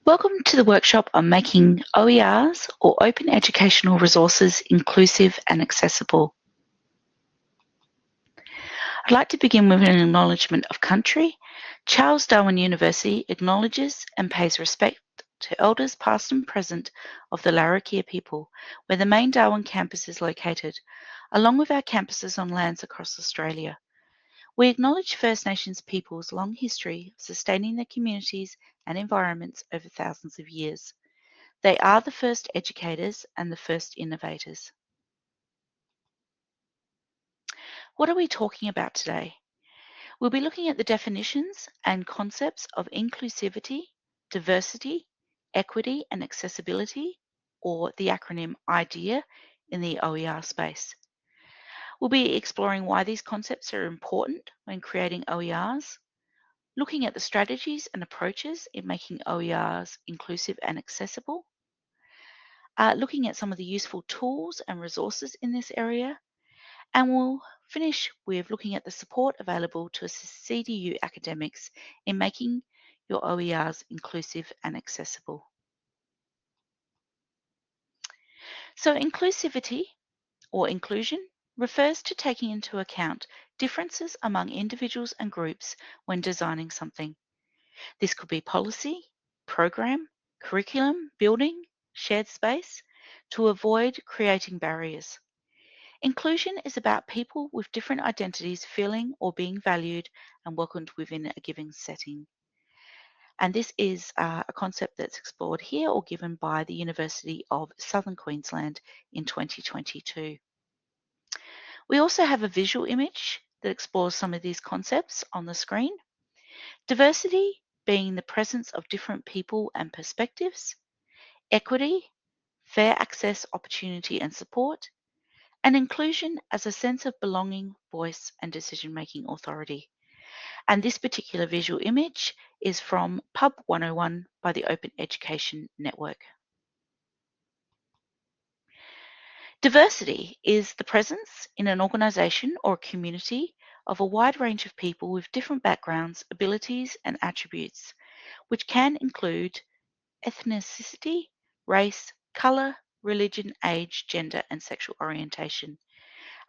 Welcome to the workshop on making OERs or Open Educational Resources inclusive and accessible. I'd like to begin with an acknowledgement of country. Charles Darwin University acknowledges and pays respect to elders past and present of the Larrakia people, where the main Darwin campus is located, along with our campuses on lands across Australia. We acknowledge First Nations people's long history of sustaining their communities and environments over thousands of years. They are the first educators and the first innovators. What are we talking about today? We'll be looking at the definitions and concepts of inclusivity, diversity, equity and accessibility, or the acronym IDEA in the OER space. We'll be exploring why these concepts are important when creating OERs, looking at the strategies and approaches in making OERs inclusive and accessible, looking at some of the useful tools and resources in this area, and we'll finish with looking at the support available to CDU academics in making your OERs inclusive and accessible. So inclusivity or inclusion refers to taking into account differences among individuals and groups when designing something. This could be policy, program, curriculum, building, shared space, to avoid creating barriers. Inclusion is about people with different identities feeling or being valued and welcomed within a given setting. And this is a concept that's explored here or given by the University of Southern Queensland in 2022. We also have a visual image that explores some of these concepts on the screen. Diversity being the presence of different people and perspectives. Equity, fair access, opportunity and support. And inclusion as a sense of belonging, voice and decision-making authority. And this particular visual image is from Pub 101 by the Open Education Network. Diversity is the presence in an organisation or community of a wide range of people with different backgrounds, abilities and attributes, which can include ethnicity, race, colour, religion, age, gender and sexual orientation.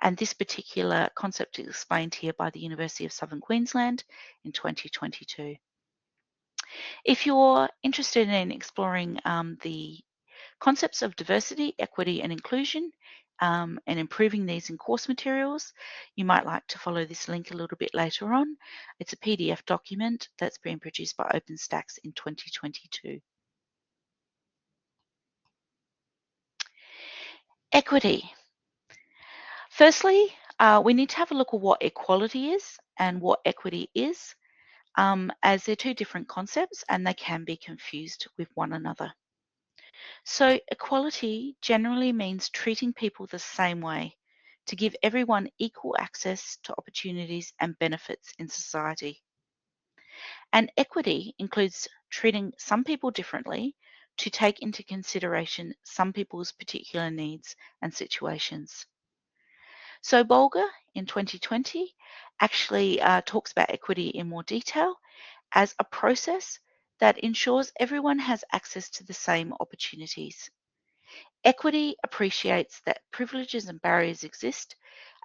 And this particular concept is explained here by the University of Southern Queensland in 2022. If you're interested in exploring the concepts of diversity, equity and inclusion and improving these in course materials, you might like to follow this link a little bit later on. It's a PDF document that's been produced by OpenStax in 2022. Equity. Firstly, we need to have a look at what equality is and what equity is, as they're two different concepts and they can be confused with one another. So equality generally means treating people the same way, to give everyone equal access to opportunities and benefits in society. And equity includes treating some people differently to take into consideration some people's particular needs and situations. So Bolger in 2020 actually talks about equity in more detail as a process that ensures everyone has access to the same opportunities. Equity appreciates that privileges and barriers exist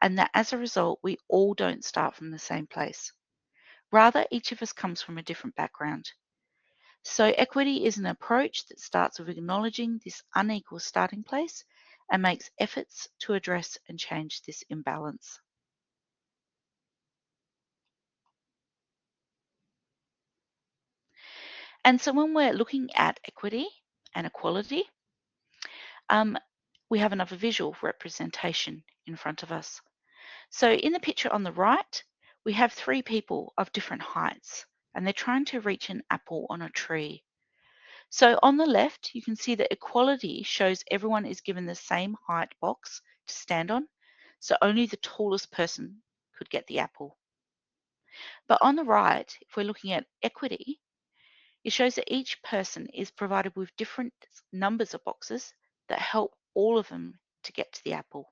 and that as a result, we all don't start from the same place. Rather, each of us comes from a different background. So equity is an approach that starts with acknowledging this unequal starting place and makes efforts to address and change this imbalance. And so when we're looking at equity and equality, we have another visual representation in front of us. So in the picture on the right, we have three people of different heights, and they're trying to reach an apple on a tree. So on the left, you can see that equality shows everyone is given the same height box to stand on, so only the tallest person could get the apple. But on the right, if we're looking at equity, it shows that each person is provided with different numbers of boxes that help all of them to get to the apple.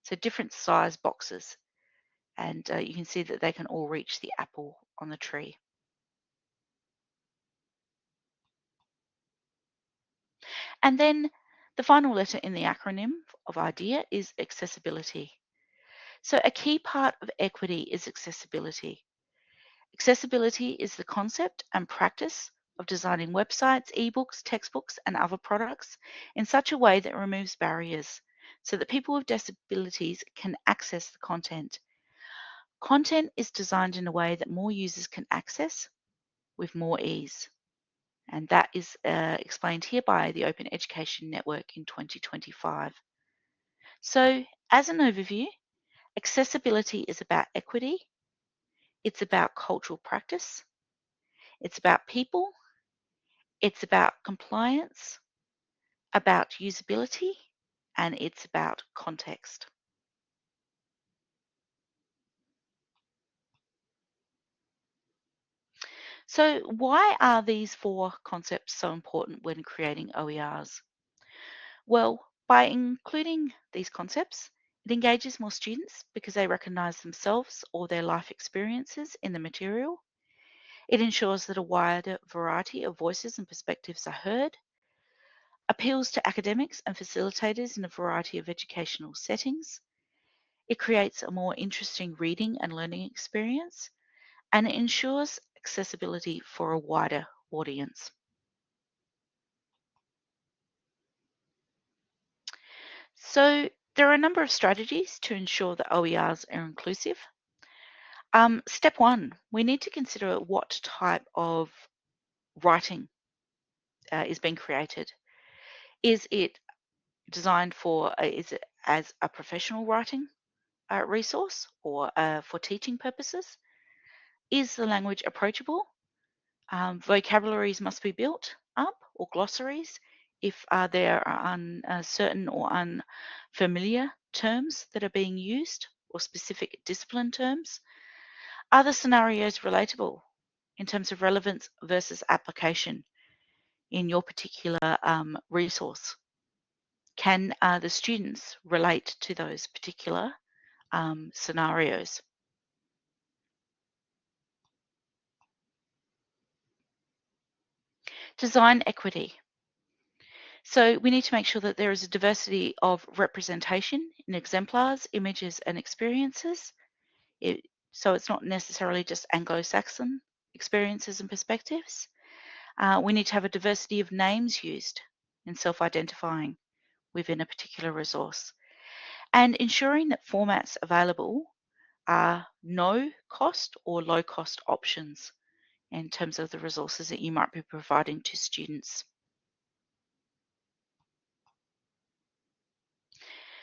So different size boxes. And you can see that they can all reach the apple on the tree. And then the final letter in the acronym of IDEA is accessibility. So a key part of equity is accessibility. Accessibility is the concept and practice of designing websites, ebooks, textbooks, and other products in such a way that removes barriers so that people with disabilities can access the content. Content is designed in a way that more users can access with more ease. And that is explained here by the Open Education Network in 2025. So, as an overview, accessibility is about equity, it's about cultural practice, it's about people, it's about compliance, about usability, and it's about context. So, why are these four concepts so important when creating OERs? Well, by including these concepts, it engages more students because they recognise themselves or their life experiences in the material. It ensures that a wider variety of voices and perspectives are heard, appeals to academics and facilitators in a variety of educational settings. It creates a more interesting reading and learning experience, and it ensures accessibility for a wider audience. So there are a number of strategies to ensure that OERs are inclusive. Step one, we need to consider what type of writing is being created. Is it designed for, is it as a professional writing resource or for teaching purposes? Is the language approachable? Vocabularies must be built up or glossaries if there are uncertain or unfamiliar terms that are being used or specific discipline terms. Are the scenarios relatable in terms of relevance versus application in your particular resource? Can the students relate to those particular scenarios? Design equity. So we need to make sure that there is a diversity of representation in exemplars, images, and experiences. So it's not necessarily just Anglo-Saxon experiences and perspectives. We need to have a diversity of names used in self-identifying within a particular resource. And ensuring that formats available are no cost or low cost options in terms of the resources that you might be providing to students.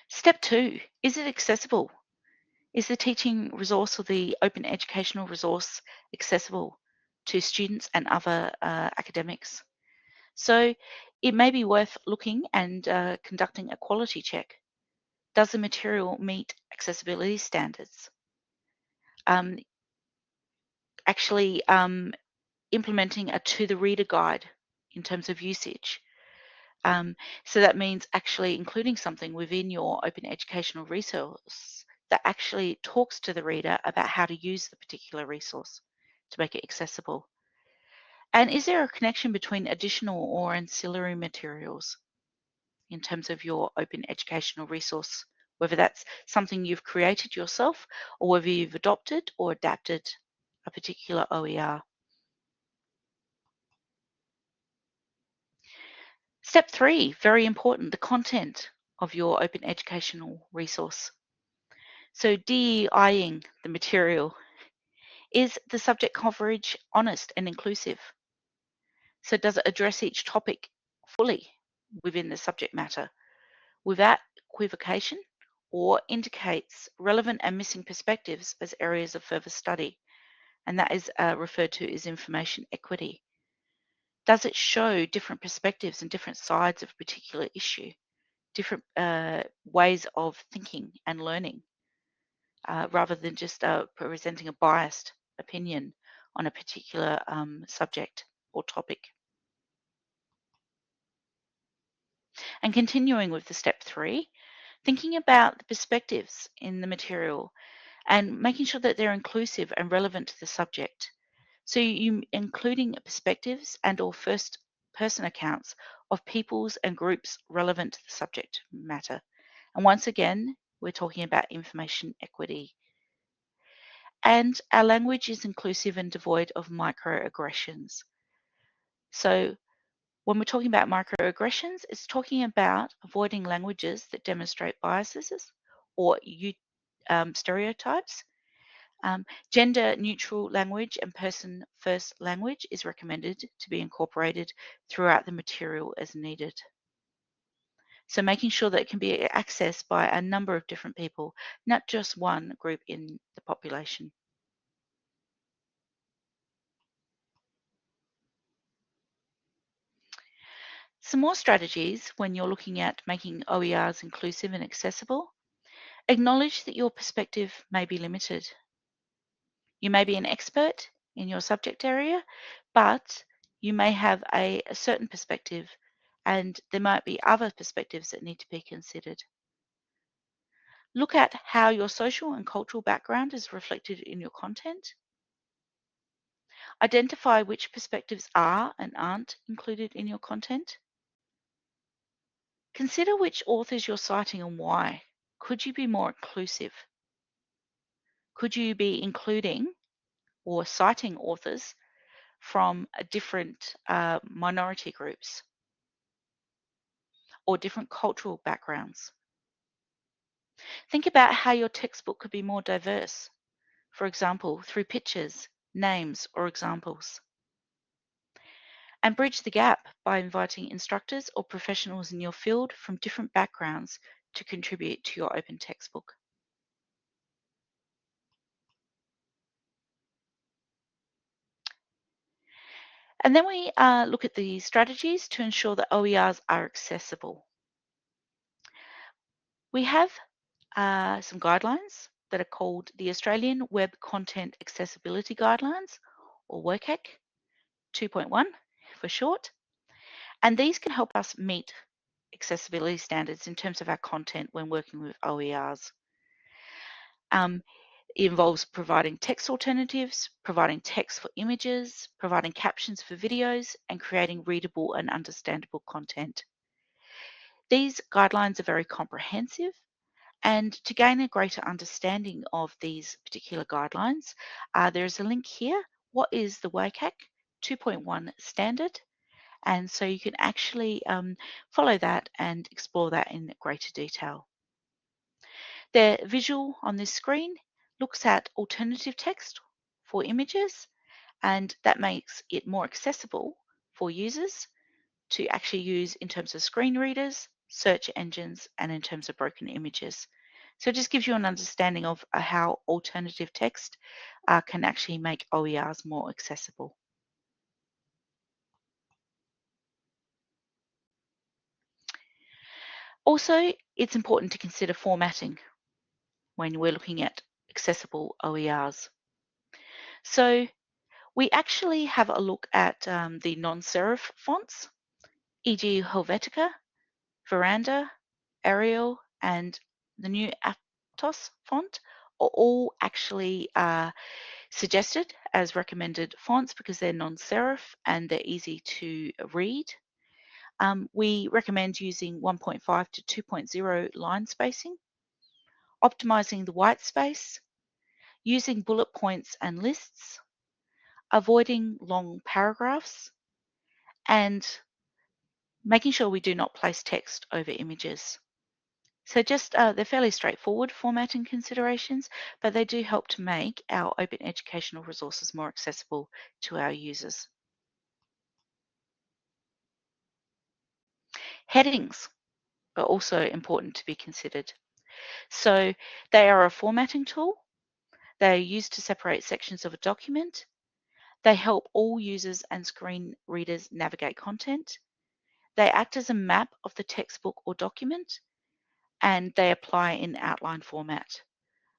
Step two, is it accessible? Is the teaching resource or the open educational resource accessible to students and other academics? So it may be worth looking and conducting a quality check. Does the material meet accessibility standards? Actually implementing a to the reader guide in terms of usage. So that means actually including something within your open educational resource that actually talks to the reader about how to use the particular resource to make it accessible. And is there a connection between additional or ancillary materials in terms of your open educational resource, whether that's something you've created yourself or whether you've adopted or adapted a particular OER? Step three, very important, the content of your open educational resource. So DEIing the material. Is the subject coverage honest and inclusive? So does it address each topic fully within the subject matter without equivocation or indicates relevant and missing perspectives as areas of further study? And that is referred to as information equity. Does it show different perspectives and different sides of a particular issue, different ways of thinking and learning, rather than just presenting a biased opinion on a particular subject or topic? And continuing with the step three, thinking about the perspectives in the material and making sure that they're inclusive and relevant to the subject. So you including perspectives and or first person accounts of peoples and groups relevant to the subject matter. And once again, we're talking about information equity. And our language is inclusive and devoid of microaggressions. So when we're talking about microaggressions, it's talking about avoiding languages that demonstrate biases or stereotypes. Gender neutral language and person first language is recommended to be incorporated throughout the material as needed. So making sure that it can be accessed by a number of different people, not just one group in the population. Some more strategies when you're looking at making OERs inclusive and accessible. Acknowledge that your perspective may be limited. You may be an expert in your subject area, but you may have a certain perspective and there might be other perspectives that need to be considered. Look at how your social and cultural background is reflected in your content. Identify which perspectives are and aren't included in your content. Consider which authors you're citing and why. Could you be more inclusive? Could you be including or citing authors from a different minority groups or different cultural backgrounds? Think about how your textbook could be more diverse, for example, through pictures, names, or examples. And bridge the gap by inviting instructors or professionals in your field from different backgrounds to contribute to your open textbook. And then we look at the strategies to ensure that OERs are accessible. We have some guidelines that are called the Australian Web Content Accessibility Guidelines, or WCAG 2.1 for short. And these can help us meet accessibility standards in terms of our content when working with OERs. It involves providing text alternatives, providing text for images, providing captions for videos, and creating readable and understandable content. These guidelines are very comprehensive, and to gain a greater understanding of these particular guidelines, there is a link here. What is the WCAG 2.1 standard? And so you can actually follow that and explore that in greater detail. The visual on this screen looks at alternative text for images, and that makes it more accessible for users to actually use in terms of screen readers, search engines, and in terms of broken images. So it just gives you an understanding of how alternative text can actually make OERs more accessible. Also, it's important to consider formatting when we're looking at accessible OERs. So we actually have a look at the non-serif fonts, e.g. Helvetica, Veranda, Arial, and the new Aptos font are all actually suggested as recommended fonts because they're non-serif and they're easy to read. We recommend using 1.5 to 2.0 line spacing, optimizing the white space, using bullet points and lists, avoiding long paragraphs, and making sure we do not place text over images. So just they're fairly straightforward formatting considerations, but they do help to make our open educational resources more accessible to our users. Headings are also important to be considered. So they are a formatting tool. They are used to separate sections of a document. They help all users and screen readers navigate content. They act as a map of the textbook or document, and they apply in outline format.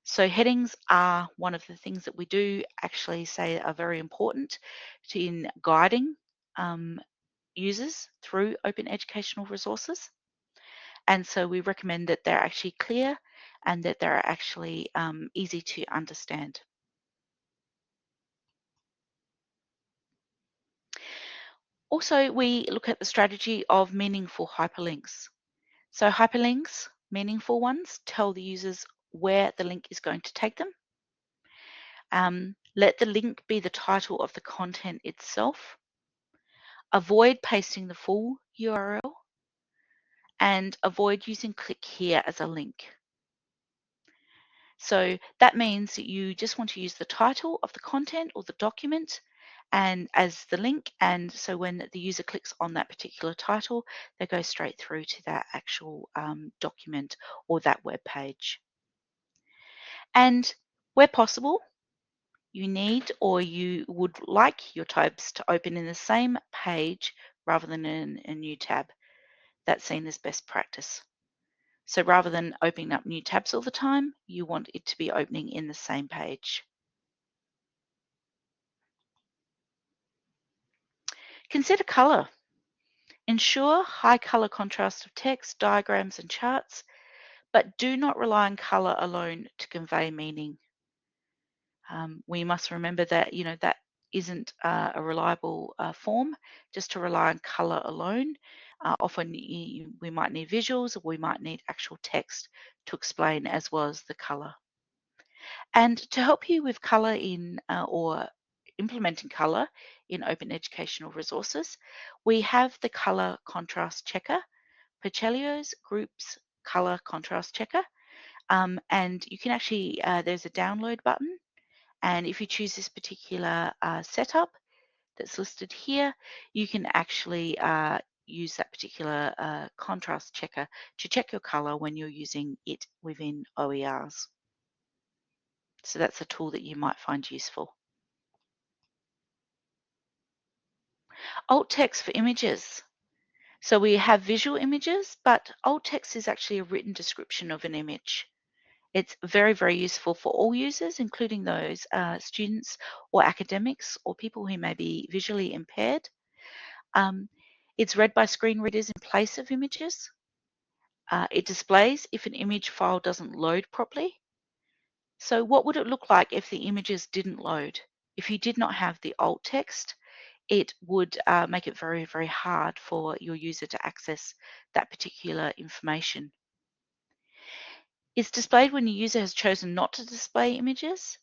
So headings are one of the things that we do actually say are very important in guiding users through open educational resources. And so we recommend that they're actually clear and that they're actually easy to understand. Also, we look at the strategy of meaningful hyperlinks. So hyperlinks, meaningful ones, tell the users where the link is going to take them. Let the link be the title of the content itself. Avoid pasting the full URL and avoid using click here as a link. So that means that you just want to use the title of the content or the document and as the link, and so when the user clicks on that particular title, they go straight through to that actual document or that web page. And where possible, you need or you would like your tabs to open in the same page rather than in a new tab. That's seen as best practice. So rather than opening up new tabs all the time, you want it to be opening in the same page. Consider color. Ensure high color contrast of text, diagrams, and charts, but do not rely on color alone to convey meaning. We must remember that that isn't a reliable form just to rely on color alone. Often we might need visuals or we might need actual text to explain as well as the color. And to help you with color in or implementing color in open educational resources, we have the color contrast checker, Pacelio's Groups Color Contrast Checker. And you can actually, there's a download button. And if you choose this particular setup that's listed here, you can actually use that particular contrast checker to check your color when you're using it within OERs. So that's a tool that you might find useful. Alt text for images. So we have visual images, but alt text is actually a written description of an image. It's very, very useful for all users, including those students or academics or people who may be visually impaired. It's read by screen readers in place of images. It displays if an image file doesn't load properly. So what would it look like if the images didn't load? If you did not have the alt text, it would make it very, very hard for your user to access that particular information. It's displayed when your user has chosen not to display images,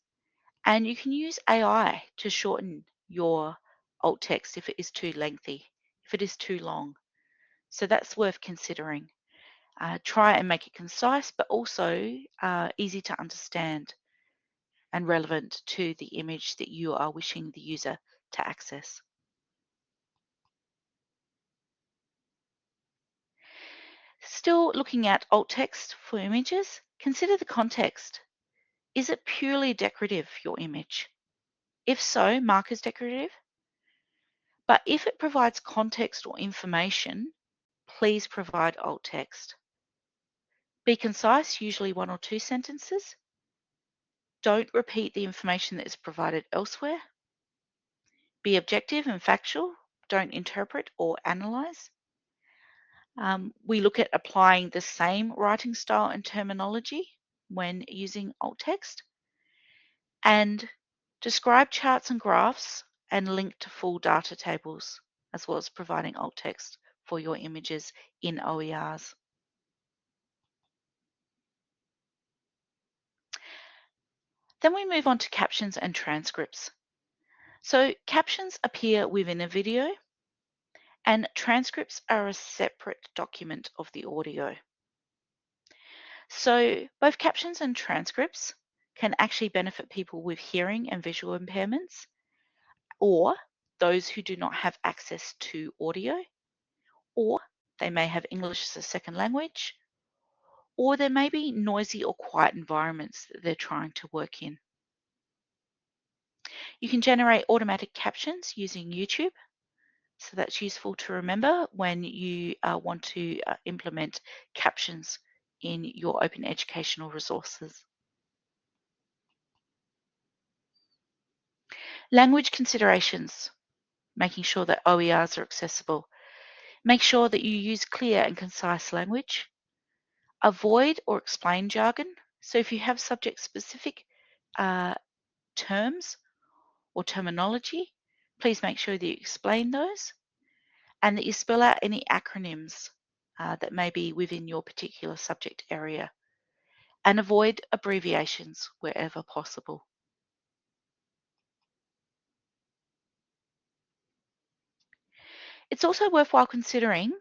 and you can use AI to shorten your alt text if it is too lengthy, if it is too long. So that's worth considering. Try and make it concise, but also easy to understand and relevant to the image that you are wishing the user to access. Still looking at alt text for images, consider the context. Is it purely decorative, your image? If so, mark as decorative. But if it provides context or information, please provide alt text. Be concise, usually 1 or 2 sentences. Don't repeat the information that is provided elsewhere. Be objective and factual. Don't interpret or analyze. We look at applying the same writing style and terminology when using alt text. And describe charts and graphs and link to full data tables, as well as providing alt text for your images in OERs. Then we move on to captions and transcripts. So captions appear within a video and transcripts are a separate document of the audio. So both captions and transcripts can actually benefit people with hearing and visual impairments or those who do not have access to audio, or they may have English as a second language, or there may be noisy or quiet environments that they're trying to work in. You can generate automatic captions using YouTube. So that's useful to remember when you want to implement captions in your open educational resources. Language considerations, making sure that OERs are accessible. Make sure that you use clear and concise language. Avoid or explain jargon. So if you have subject-specific terms or terminology, please make sure that you explain those. and that you spell out any acronyms that may be within your particular subject area, and avoid abbreviations wherever possible. It's also worthwhile considering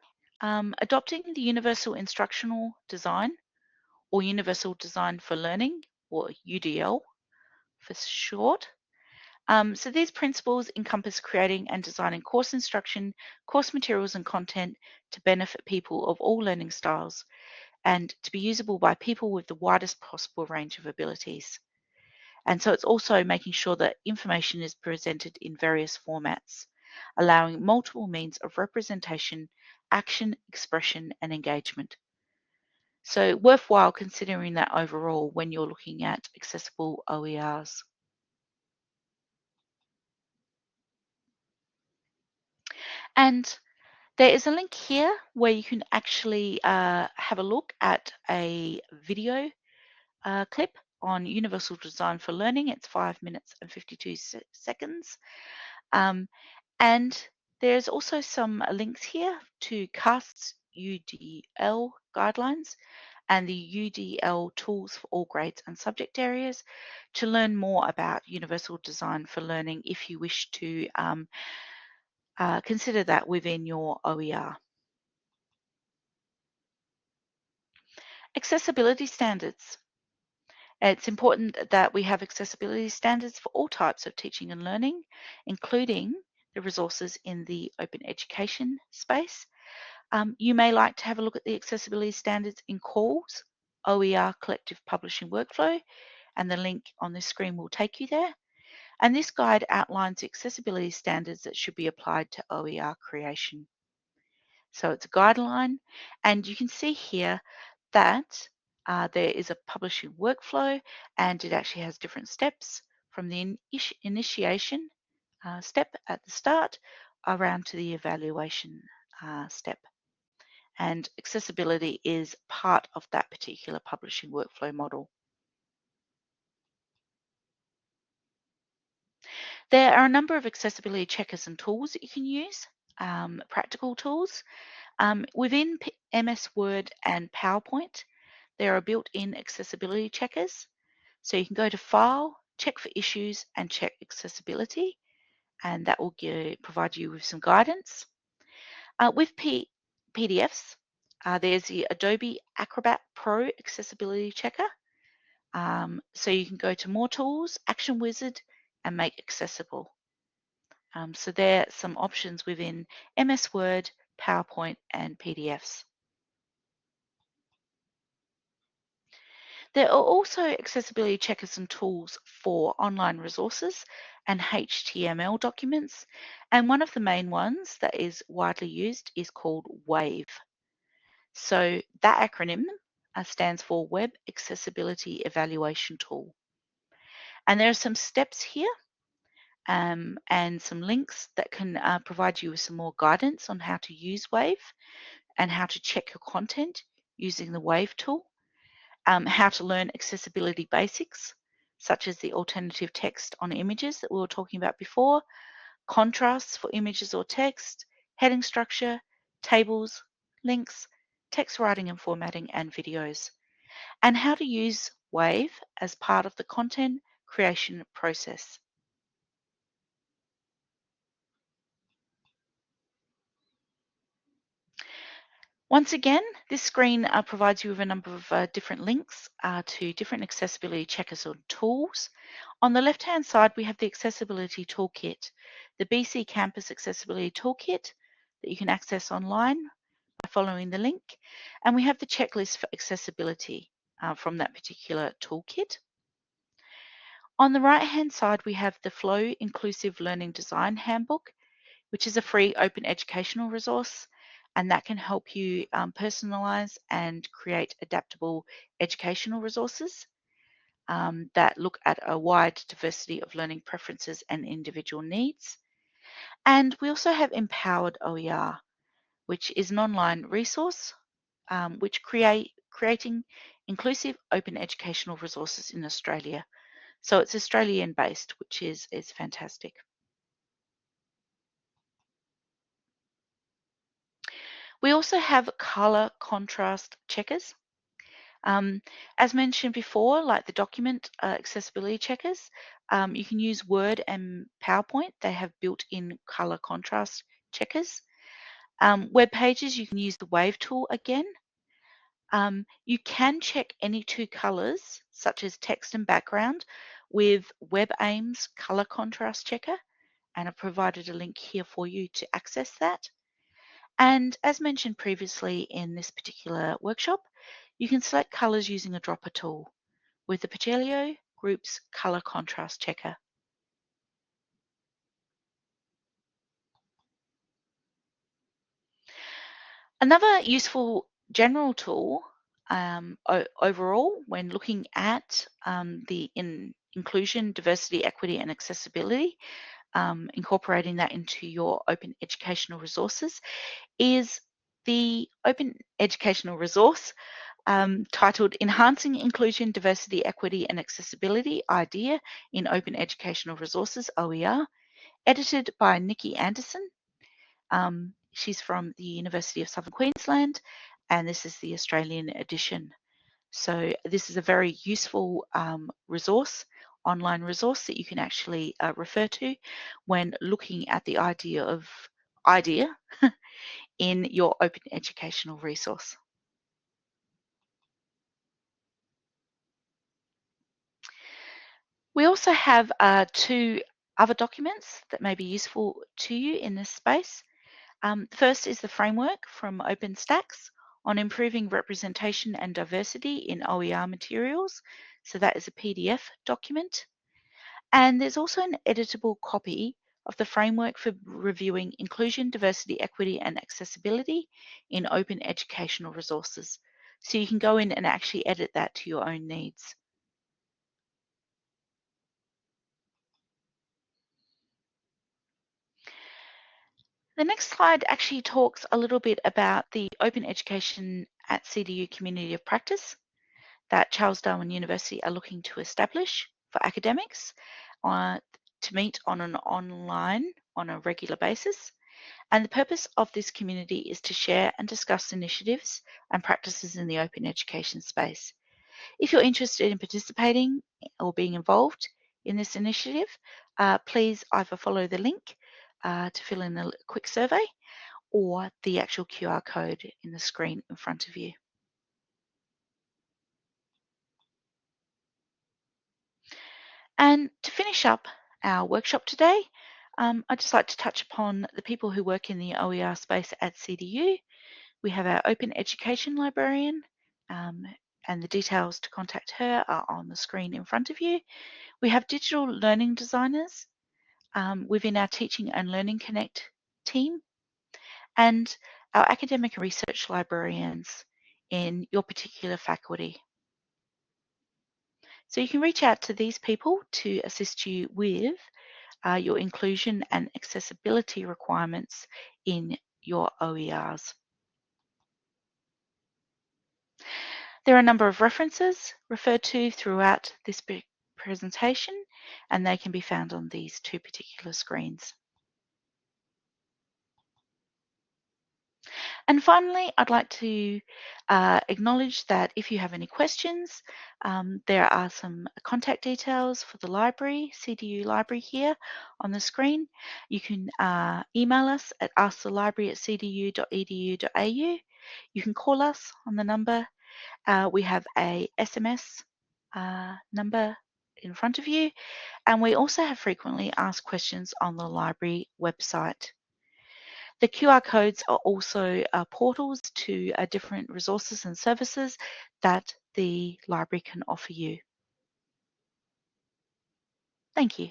adopting the Universal Instructional Design or Universal Design for Learning, or UDL for short. So these principles encompass creating and designing course instruction, course materials and content to benefit people of all learning styles and to be usable by people with the widest possible range of abilities. And so it's also making sure that information is presented in various formats, allowing multiple means of representation, action, expression, and engagement. So worthwhile considering that overall when you're looking at accessible OERs. And there is a link here where you can actually have a look at a video clip on Universal Design for Learning. It's 5 minutes and 52 seconds. And there's also some links here to CAST's UDL guidelines and the UDL tools for all grades and subject areas to learn more about Universal Design for Learning if you wish to consider that within your OER. Accessibility standards. It's important that we have accessibility standards for all types of teaching and learning, including the resources in the open education space. You may like to have a look at the accessibility standards in CALL's OER Collective Publishing Workflow, and the link on this screen will take you there. And this guide outlines accessibility standards that should be applied to OER creation. So it's a guideline, and you can see here that there is a publishing workflow, and it actually has different steps from the initiation step at the start around to the evaluation step. And accessibility is part of that particular publishing workflow model. There are a number of accessibility checkers and tools that you can use, practical tools. Within MS Word and PowerPoint, there are built-in accessibility checkers. So you can go to File, Check for Issues, and check accessibility, and that will provide you with some guidance. With PDFs, there's the Adobe Acrobat Pro Accessibility Checker. So you can go to More Tools, Action Wizard, and Make Accessible. So there are some options within MS Word, PowerPoint, and PDFs. There are also accessibility checkers and tools for online resources and HTML documents, and one of the main ones that is widely used is called WAVE. So that acronym stands for Web Accessibility Evaluation Tool. And there are some steps here and some links that can provide you with some more guidance on how to use WAVE and how to check your content using the WAVE tool. How to learn accessibility basics, such as the alternative text on images that we were talking about before, contrasts for images or text, heading structure, tables, links, text writing and formatting, and videos, and how to use WAVE as part of the content creation process. Once again, this screen provides you with a number of different links to different accessibility checkers or tools. On the left-hand side, we have the Accessibility Toolkit, the BC Campus Accessibility Toolkit that you can access online by following the link. And we have the checklist for accessibility from that particular toolkit. On the right-hand side, we have the Flow Inclusive Learning Design Handbook, which is a free open educational resource, and that can help you personalize and create adaptable educational resources that look at a wide diversity of learning preferences and individual needs. And we also have Empowered OER, which is an online resource which creating inclusive open educational resources in Australia. So it's Australian based, which is fantastic. We also have color contrast checkers. Um, as mentioned before, like the document accessibility checkers, you can use Word and PowerPoint. They have built-in color contrast checkers. Web pages, you can use the Wave tool again. You can check any two colors, such as text and background, with WebAIM's color contrast checker, and I've provided a link here for you to access that. And as mentioned previously in this particular workshop, you can select colors using a dropper tool with the Pagelio Group's color contrast checker. Another useful general tool overall when looking at the inclusion, diversity, equity, and accessibility, incorporating that into your open educational resources, is the open educational resource titled Enhancing Inclusion, Diversity, Equity, and Accessibility IDEA in Open Educational Resources, OER, edited by Nikki Anderson. She's from the University of Southern Queensland, and this is the Australian edition. So this is a very useful resource, online resource that you can actually refer to when looking at the idea in your open educational resource. We also have two other documents that may be useful to you in this space. The first is the framework from OpenStax on improving representation and diversity in OER materials. So that is a PDF document. And there's also an editable copy of the framework for reviewing inclusion, diversity, equity, and accessibility in open educational resources. So you can go in and actually edit that to your own needs. The next slide actually talks a little bit about the Open Education at CDU Community of Practice that Charles Darwin University are looking to establish for academics to meet on a regular basis. And the purpose of this community is to share and discuss initiatives and practices in the open education space. If you're interested in participating or being involved in this initiative, please either follow the link to fill in a quick survey or the actual QR code in the screen in front of you. And to finish up our workshop today, I'd just like to touch upon the people who work in the OER space at CDU. We have our Open Education Librarian, and the details to contact her are on the screen in front of you. We have digital learning designers within our Teaching and Learning Connect team, and our academic and research librarians in your particular faculty. So you can reach out to these people to assist you with your inclusion and accessibility requirements in your OERs. There are a number of references referred to throughout this presentation, and they can be found on these two particular screens. And finally, I'd like to acknowledge that if you have any questions, there are some contact details for the library, CDU library here on the screen. You can email us at askthelibrary@cdu.edu.au. You can call us on the number. We have a SMS number in front of you, and we also have frequently asked questions on the library website. The QR codes are also portals to different resources and services that the library can offer you. Thank you.